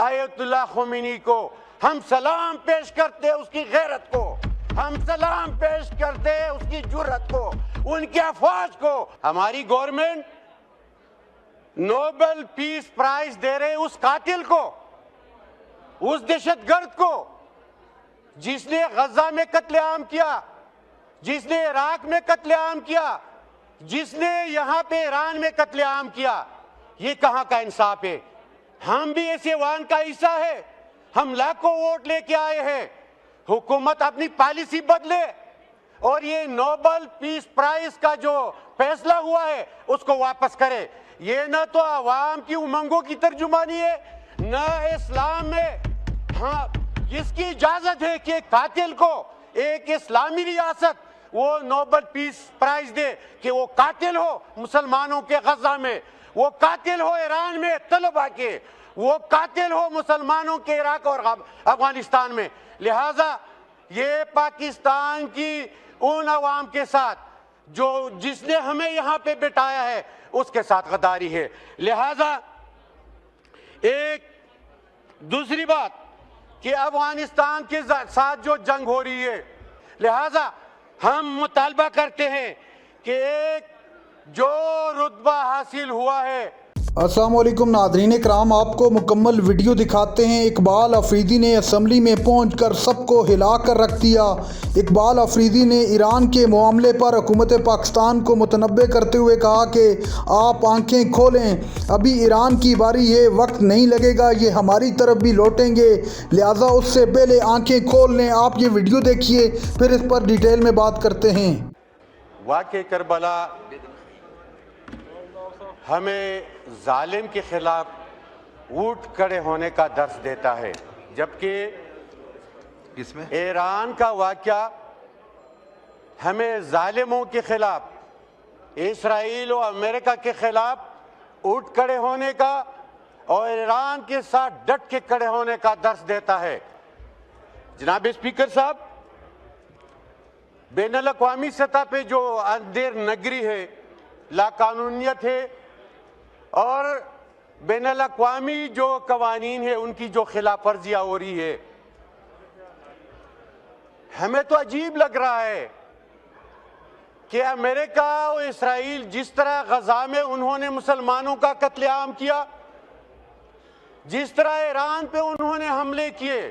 Ayatollah Khomeini को हम सलाम पेश करते हैं, उसकी गैरत को हम सलाम पेश करते हैं, उसकी जुर्रत को, उनकी अफवाज को। हमारी गवर्नमेंट नोबेल पीस प्राइज दे रहे उस कातिल को, उस दहशतगर्द को जिसने गजा में कत्लेआम किया, जिसने इराक में कत्लेआम किया, जिसने यहां पे ईरान में कत्लेआम किया। ये कहां का इंसाफ है? हम भी ऐसे वान का हिस्सा है। हम लाखों वोट लेके आए हैं। हुकूमत अपनी पॉलिसी बदले और ये नोबेल पीस प्राइज का जो फैसला हुआ है उसको वापस करे। ये ना तो आवाम की उमंगों की तर्जुमानी है, ना इस्लाम में हाँ जिसकी इजाजत है कि कातिल को एक इस्लामी रियासत वो नोबेल पीस प्राइज दे कि वो कातिल हो मुसलमानों के गजा में, वो कातिल हो ईरान में तलबा के, वो कातिल हो मुसलमानों के इराक और अफगानिस्तान में। लिहाजा ये पाकिस्तान की उन अवाम के साथ जो जिसने हमें यहाँ पे बिठाया है उसके साथ गद्दारी है। लिहाजा एक दूसरी बात कि अफगानिस्तान के साथ जो जंग हो रही है, लिहाजा हम मुतालबा करते हैं कि एक जो रुतबा हासिल हुआ है। अस्सलाम वालेकुम नाज़रीन कराम, आपको मुकम्मल वीडियो दिखाते हैं। इकबाल अफरीदी ने असम्बली में पहुंचकर सबको हिला कर रख दिया। इकबाल अफरीदी ने ईरान के मामले पर हुकूमत पाकिस्तान को मुतनब्बे करते हुए कहा कि आप आंखें खोलें, अभी ईरान की बारी है, वक्त नहीं लगेगा, ये हमारी तरफ भी लौटेंगे, लिहाजा उससे पहले आंखें खोल लें। आप ये वीडियो देखिए, फिर इस पर डिटेल में बात करते हैं। वाक़े करबला हमें जालिम के खिलाफ उठ खड़े होने का दर्स देता है, जबकि इसमें ईरान का वाक़या हमें जालिमों के खिलाफ, इसराइल और अमेरिका के खिलाफ उठ खड़े होने का और ईरान के साथ डट के खड़े होने का दर्स देता है। जनाब स्पीकर साहब, बैनुल अक़वामी सतह पे जो अंधेर नगरी है, लाकानूनियत है और बैनुल अक़वामी जो कवानीन है उनकी जो खिलाफ वर्जियाँ हो रही है, हमें तो अजीब लग रहा है कि अमेरिका और इसराइल जिस तरह गजा में उन्होंने मुसलमानों का कत्लेआम किया, जिस तरह ईरान पे उन्होंने हमले किए,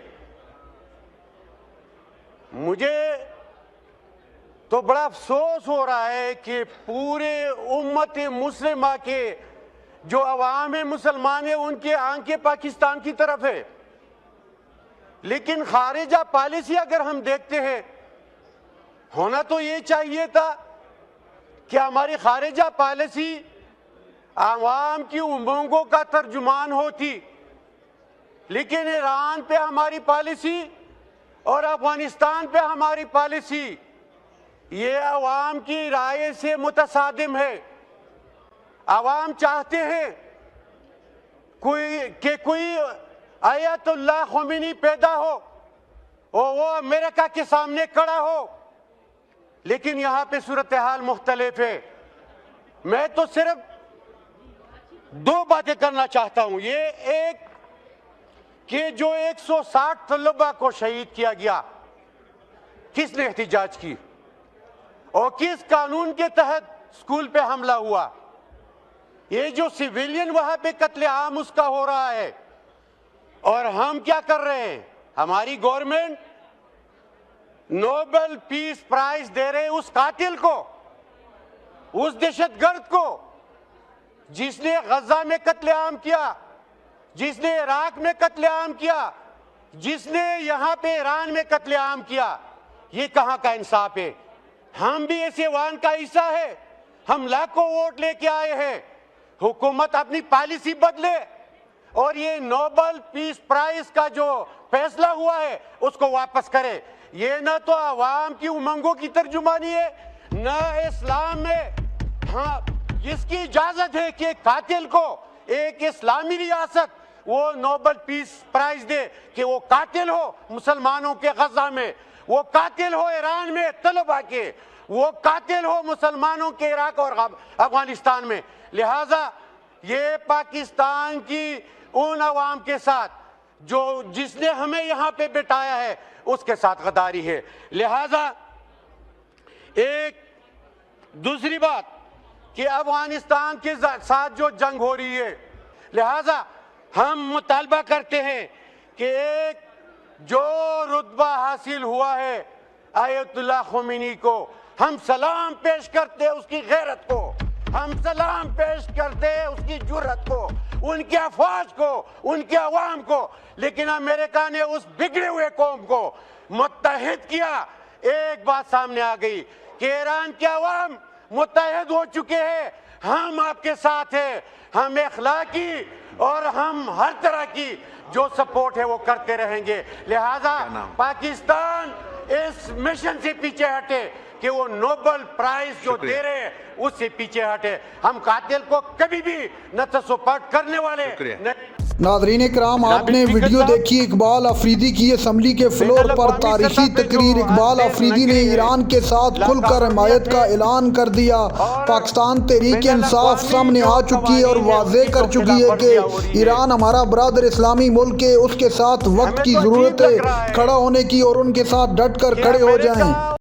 मुझे तो बड़ा अफसोस हो रहा है कि पूरे उम्मत मुस्लिमा के जो अवाम है, मुसलमान है, उनके आंखें पाकिस्तान की तरफ है। लेकिन खारिजा पॉलिसी अगर हम देखते हैं, होना तो ये चाहिए था कि हमारी खारिजा पॉलिसी अवाम की उमंगों का तर्जुमान होती, लेकिन ईरान पे हमारी पॉलिसी और अफगानिस्तान पे हमारी पॉलिसी ये अवाम की राय से मुतसादिम है। अवाम चाहते हैं कोई आयतुल्लाह ख़ुमैनी पैदा हो और वो अमेरिका के सामने खड़ा हो, लेकिन यहाँ पे सूरत हाल मुख्तलिफ है। मैं तो सिर्फ दो बातें करना चाहता हूँ। ये एक कि जो 160 तलबा को शहीद किया गया, किसने एहतिजाज की और किस कानून के तहत स्कूल पे हमला हुआ? ये जो सिविलियन वहां पे कत्लेआम उसका हो रहा है, और हम क्या कर रहे हैं? हमारी गवर्नमेंट नोबेल पीस प्राइज दे रहे उस कातिल को, उस दहशतगर्द को जिसने गजा में कत्लेआम किया, जिसने इराक में कत्लेआम किया, जिसने यहां पे ईरान में कत्लेआम किया। ये कहां का इंसाफ है? हम भी ऐसे वान का हिस्सा है। हम लाखों वोट लेके आए हैं। हुकूमत अपनी पॉलिसी बदले और ये नोबेल पीस प्राइज का जो फैसला हुआ है उसको वापस करे। ये ना तो आवाम की उमंगों की तर्जुमानी है, ना इस्लाम में हाँ जिसकी इजाजत है कि कातिल को एक इस्लामी रियासत वो नोबेल पीस प्राइज दे कि वो कातिल हो मुसलमानों के गजा में, वो कातिल हो ईरान में तलबा के, वो कातिल हो मुसलमानों के इराक और अफगानिस्तान में। लिहाजा ये पाकिस्तान की उन अवाम के साथ जो जिसने हमें यहां पे बिठाया है उसके साथ गद्दारी है। लिहाजा एक दूसरी बात कि अफगानिस्तान के साथ जो जंग हो रही है, लिहाजा हम मुतालबा करते हैं कि एक जो रुतबा हासिल हुआ है आयतुल्लाह खुमैनी को, हम सलाम पेश करते हैं उसकी गैरत को, हम सलाम पेश करते हैं उसकी जुर्रत को, उनके अफवाज को, उनके अवाम को। लेकिन अमेरिका ने उस बिगड़े हुए कौम को मुत्तहिद किया। एक बात सामने आ गई कि ईरान के अवाम मुत्तहिद हो चुके हैं, हम आपके साथ हैं, हम इखलाकी और हम हर तरह की जो सपोर्ट है वो करते रहेंगे। लिहाजा पाकिस्तान इस मिशन से पीछे हटे कि वो नोबेल प्राइज जो दे रहे हैं उससे पीछे हटे। हम कातिल को कभी भी न तो सपोर्ट करने वाले नाज़रीन इकराम, आपने वीडियो देखी इकबाल अफरीदी की असम्बली के फ्लोर पर तारीखी तकरीर। इकबाल अफरीदी ने ईरान के साथ खुलकर हिमायत का ऐलान कर दिया। पाकिस्तान तहरीक इंसाफ सामने आ चुकी है और वाज़े कर चुकी है कि ईरान हमारा बरादर इस्लामी मुल्क है, उसके साथ वक्त की ज़रूरत है खड़ा होने की और उनके साथ डट कर खड़े हो जाएं।